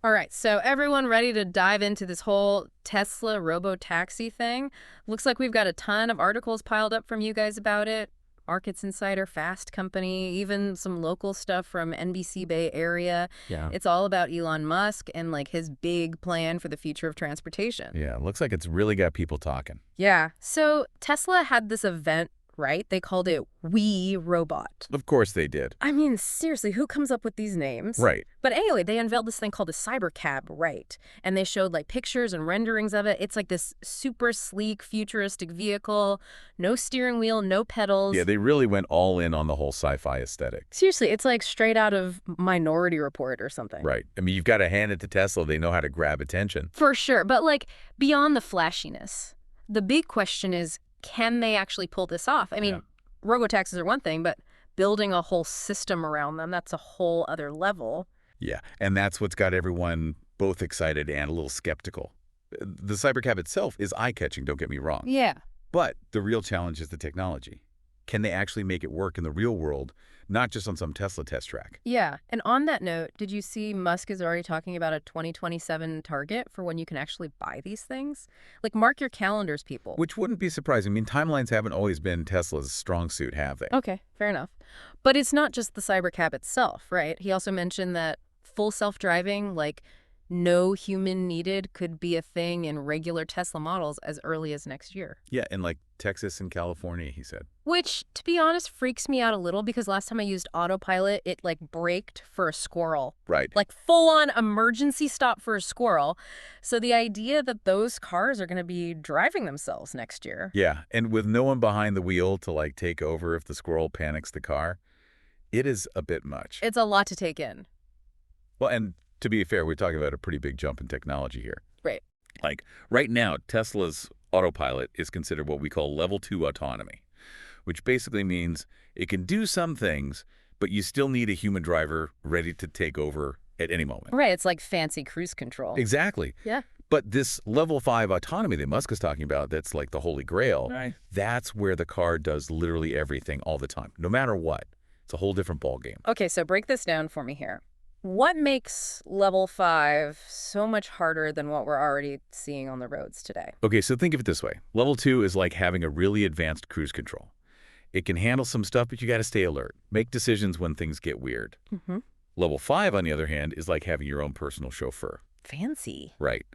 All right, so everyone ready to dive into this whole Tesla Robotaxi thing? Looks like we've got a ton of articles piled up from you guys about it. Markets Insider, Fast Company, even some local stuff from NBC Bay Area. Yeah. It's all about Elon Musk and like his big plan for the future of transportation. Yeah, looks like it's really got people talking. Yeah. So Tesla had this event, right? They called it We Robot. Of course they did. I mean, seriously, who comes up with these names? Right. But anyway, they unveiled this thing called a Cybercab, right? And they showed like pictures and renderings of it. It's like this super sleek, futuristic vehicle, no steering wheel, no pedals. Yeah, they really went all in on the whole sci-fi aesthetic. Seriously, it's like straight out of Minority Report or something. Right. I mean, you've got to hand it to Tesla. They know how to grab attention. For sure. But like beyond the flashiness, the big question is, can they actually pull this off? I mean, Yeah. robotaxis are one thing, but building a whole system around them, that's a whole other level. Yeah, and that's what's got everyone both excited and a little skeptical. The Cybercab itself is eye-catching, don't get me wrong. Yeah. But the real challenge is the technology. Can they actually make it work in the real world, not just on some Tesla test track? Yeah. And on that note, did you see Musk is already talking about a 2027 target for when you can actually buy these things? Like, mark your calendars, people. Which wouldn't be surprising. I mean, timelines haven't always been Tesla's strong suit, have they? Okay, fair enough. But it's not just the Cybercab itself, right? He also mentioned that full self-driving, like no human needed, could be a thing in regular Tesla models as early as next year. Yeah, in like Texas and California, he said. Which, to be honest, freaks me out a little because last time I used autopilot, it like braked for a squirrel. Right. Like full-on emergency stop for a squirrel. So the idea that those cars are going to be driving themselves next year. Yeah, and with no one behind the wheel to like take over if the squirrel panics the car, it is a bit much. It's a lot to take in. Well, and to be fair, we're talking about a pretty big jump in technology here. Right. Like right now, Tesla's autopilot is considered what we call level 2 autonomy, which basically means it can do some things, but you still need a human driver ready to take over at any moment. Right, it's like fancy cruise control. Exactly. Yeah. But this level 5 autonomy that Musk is talking about, that's like the holy grail, Right. that's where the car does literally everything all the time, no matter what. It's a whole different ballgame. Okay, so break this down for me here. What makes level 5 so much harder than what we're already seeing on the roads today? Okay, so think of it this way. Level 2 is like having a really advanced cruise control. It can handle some stuff, but you got to stay alert. Make decisions when things get weird. Mm-hmm. Level 5, on the other hand, is like having your own personal chauffeur. Fancy. Right.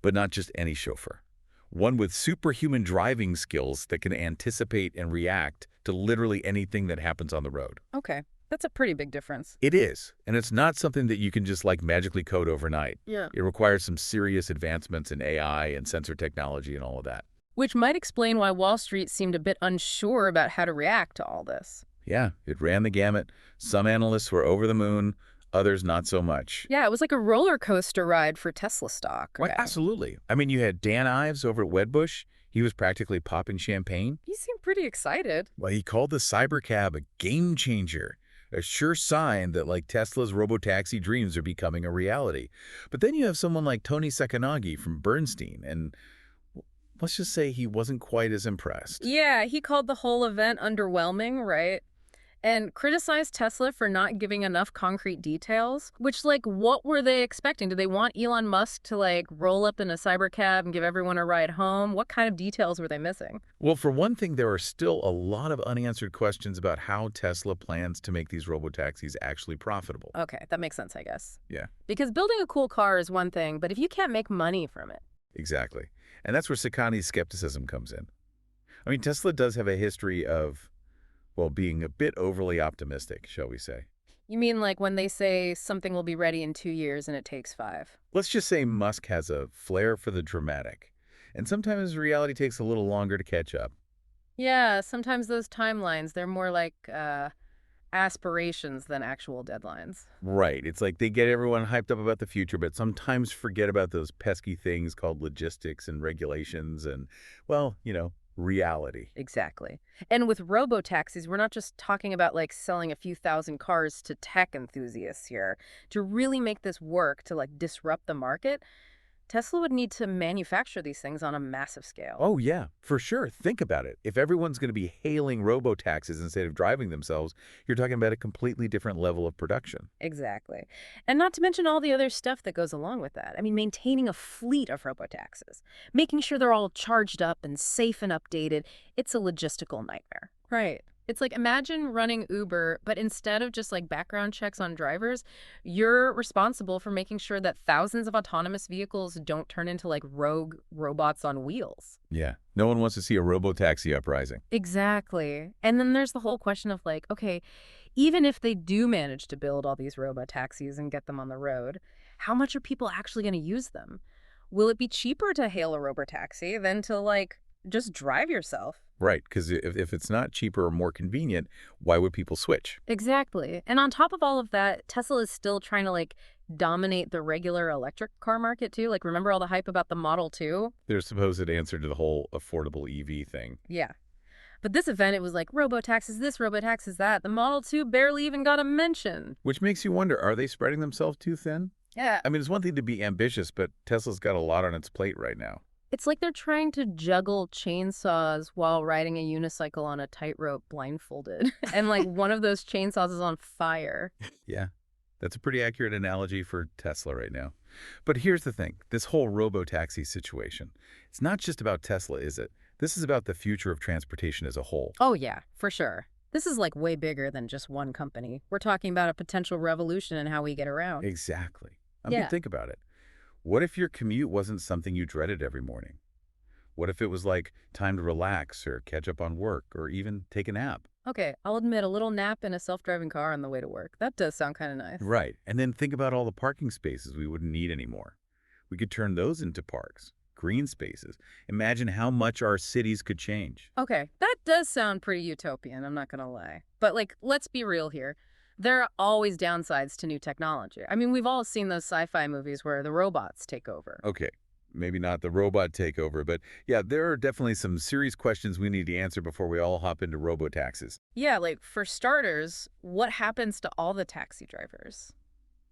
But not just any chauffeur. One with superhuman driving skills that can anticipate and react to literally anything that happens on the road. Okay, that's a pretty big difference. It is. And it's not something that you can just like magically code overnight. Yeah. It requires some serious advancements in AI and sensor technology and all of that. Which might explain why Wall Street seemed a bit unsure about how to react to all this. Yeah, it ran the gamut. Some analysts were over the moon, others not so much. Yeah, it was like a roller coaster ride for Tesla stock. Well, absolutely. I mean, you had Dan Ives over at Wedbush. He was practically popping champagne. He seemed pretty excited. Well, he called the Cybercab a game changer, a sure sign that like Tesla's robotaxi dreams are becoming a reality. But then you have someone like Toni Sacconaghi from Bernstein, and let's just say he wasn't quite as impressed. Yeah, he called the whole event underwhelming, right? And criticized Tesla for not giving enough concrete details, which, like, what were they expecting? Did they want Elon Musk to, like, roll up in a Cybercab and give everyone a ride home? What kind of details were they missing? Well, for one thing, there are still a lot of unanswered questions about how Tesla plans to make these robotaxis actually profitable. Okay, that makes sense, I guess. Yeah, Because building a cool car is one thing, but if you can't make money from it. exactly. And that's where Sacconaghi's skepticism comes in. I mean, Tesla does have a history of, well, being a bit overly optimistic, shall we say. You mean like when they say something will be ready in 2 years and it takes 5? Let's just say Musk has a flair for the dramatic, and sometimes reality takes a little longer to catch up. Yeah, sometimes those timelines, they're more like aspirations than actual deadlines. Right. It's like they get everyone hyped up about the future, but sometimes forget about those pesky things called logistics and regulations and, well, reality. Exactly. And with robotaxis, we're not just talking about like selling a few thousand cars to tech enthusiasts here. To really make this work, to like disrupt the market, Tesla would need to manufacture these things on a massive scale. Oh, yeah, for sure. Think about it. If everyone's going to be hailing robo-taxis instead of driving themselves, you're talking about a completely different level of production. Exactly. And not to mention all the other stuff that goes along with that. I mean, maintaining a fleet of robotaxis, making sure they're all charged up and safe and updated, it's a logistical nightmare. Right. It's like imagine running Uber, but instead of just like background checks on drivers, you're responsible for making sure that thousands of autonomous vehicles don't turn into like rogue robots on wheels. Yeah. No one wants to see a robo-taxi uprising. Exactly. And then there's the whole question of like, okay, even if they do manage to build all these robot taxis and get them on the road, how much are people actually going to use them? Will it be cheaper to hail a robot taxi than to like just drive yourself? Right, because if it's not cheaper or more convenient, why would people switch? Exactly. And on top of all of that, Tesla is still trying to like dominate the regular electric car market too. Like remember all the hype about the Model 2? Their supposed answer to the whole affordable EV thing. Yeah. But this event, it was like robo-taxis this, robo-taxis that. The Model 2 barely even got a mention. Which makes you wonder, are they spreading themselves too thin? Yeah. I mean, it's one thing to be ambitious, but Tesla's got a lot on its plate right now. It's like they're trying to juggle chainsaws while riding a unicycle on a tightrope blindfolded. And like one of those chainsaws is on fire. Yeah, that's a pretty accurate analogy for Tesla right now. But here's the thing, this whole robo-taxi situation, it's not just about Tesla, is it? This is about the future of transportation as a whole. Oh, yeah, for sure. This is like way bigger than just one company. We're talking about a potential revolution in how we get around. Exactly. I mean, Yeah. think about it. What if your commute wasn't something you dreaded every morning? What if it was like time to relax or catch up on work or even take a nap? Okay, I'll admit a little nap in a self-driving car on the way to work. That does sound kind of nice. Right. And then think about all the parking spaces we wouldn't need anymore. We could turn those into parks, green spaces. Imagine how much our cities could change. Okay, that does sound pretty utopian, I'm not gonna lie. But like, let's be real here. There are always downsides to new technology. I mean, we've all seen those sci-fi movies where the robots take over. Okay, maybe not the robot takeover, but yeah, there are definitely some serious questions we need to answer before we all hop into robotaxis. Yeah, like for starters, what happens to all the taxi drivers?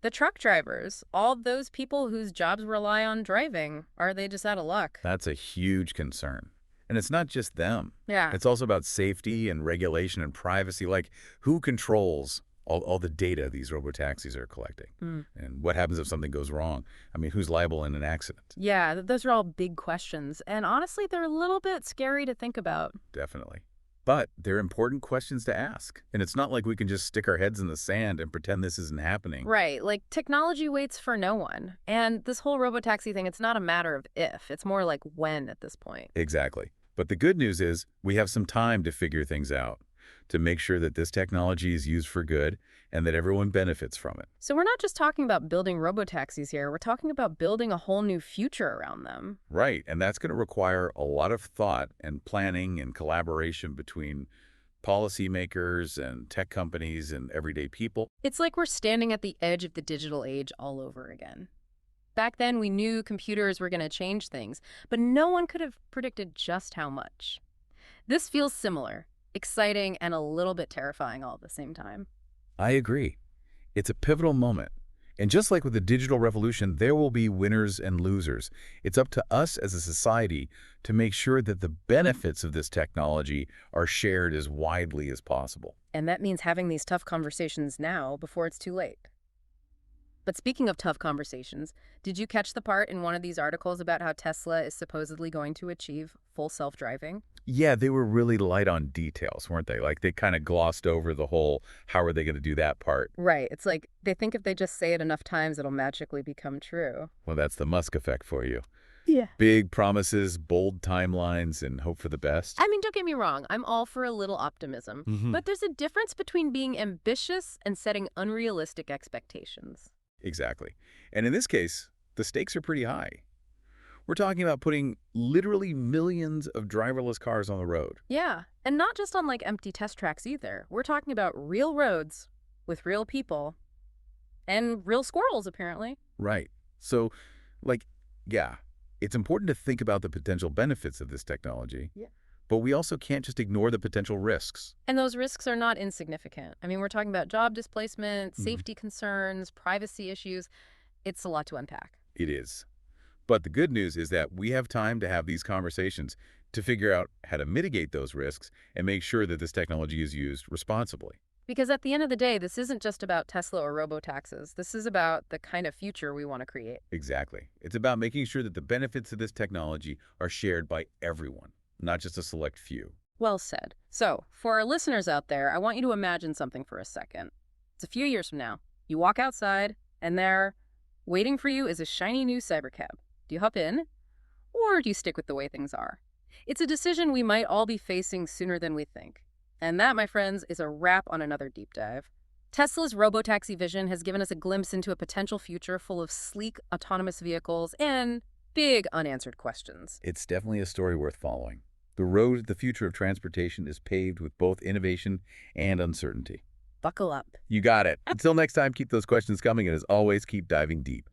The truck drivers, all those people whose jobs rely on driving, are they just out of luck? That's a huge concern. And it's not just them. Yeah. It's also about safety and regulation and privacy, like who controls all the data these robotaxis are collecting? Mm. And what happens if something goes wrong? I mean, who's liable in an accident? Yeah, those are all big questions. And honestly, they're a little bit scary to think about. Definitely. But they're important questions to ask. And it's not like we can just stick our heads in the sand and pretend this isn't happening. Right, like technology waits for no one. And this whole robotaxi thing, it's not a matter of if, it's more like when at this point. Exactly. But the good news is we have some time to figure things out, to make sure that this technology is used for good and that everyone benefits from it. So we're not just talking about building robotaxis here, we're talking about building a whole new future around them. Right, and that's going to require a lot of thought and planning and collaboration between policymakers and tech companies and everyday people. It's like we're standing at the edge of the digital age all over again. Back then, we knew computers were going to change things, but no one could have predicted just how much. This feels similar, exciting and a little bit terrifying all at the same time. I agree. It's a pivotal moment. And just like with the digital revolution, there will be winners and losers. It's up to us as a society to make sure that the benefits of this technology are shared as widely as possible. And that means having these tough conversations now before it's too late. But speaking of tough conversations, did you catch the part in one of these articles about how Tesla is supposedly going to achieve full self-driving? Yeah, they were really light on details, weren't they? Like they kind of glossed over the whole, how are they going to do that part? Right. It's like they think if they just say it enough times, it'll magically become true. Well, that's the Musk effect for you. Yeah. Big promises, bold timelines, and hope for the best. I mean, don't get me wrong. I'm all for a little optimism. But there's a difference between being ambitious and setting unrealistic expectations. Exactly. And in this case, the stakes are pretty high. We're talking about putting literally millions of driverless cars on the road. Yeah. And not just on like empty test tracks either. We're talking about real roads with real people and real squirrels, apparently. Right. So, yeah, it's important to think about the potential benefits of this technology. Yeah. But we also can't just ignore the potential risks. And those risks are not insignificant. I mean, we're talking about job displacement, safety concerns, privacy issues. It's a lot to unpack. It is. But the good news is that we have time to have these conversations to figure out how to mitigate those risks and make sure that this technology is used responsibly. Because at the end of the day, this isn't just about Tesla or robotaxis. This is about the kind of future we want to create. Exactly. It's about making sure that the benefits of this technology are shared by everyone, not just a select few. Well said. So, for our listeners out there, I want you to imagine something for a second. It's a few years from now. You walk outside, and there, waiting for you, is a shiny new Cybercab. Do you hop in, or do you stick with the way things are? It's a decision we might all be facing sooner than we think. And that, my friends, is a wrap on another deep dive. Tesla's robotaxi vision has given us a glimpse into a potential future full of sleek, autonomous vehicles and big unanswered questions. It's definitely a story worth following. The road to the future of transportation is paved with both innovation and uncertainty. Buckle up. You got it. Until next time, keep those questions coming, and as always, keep diving deep.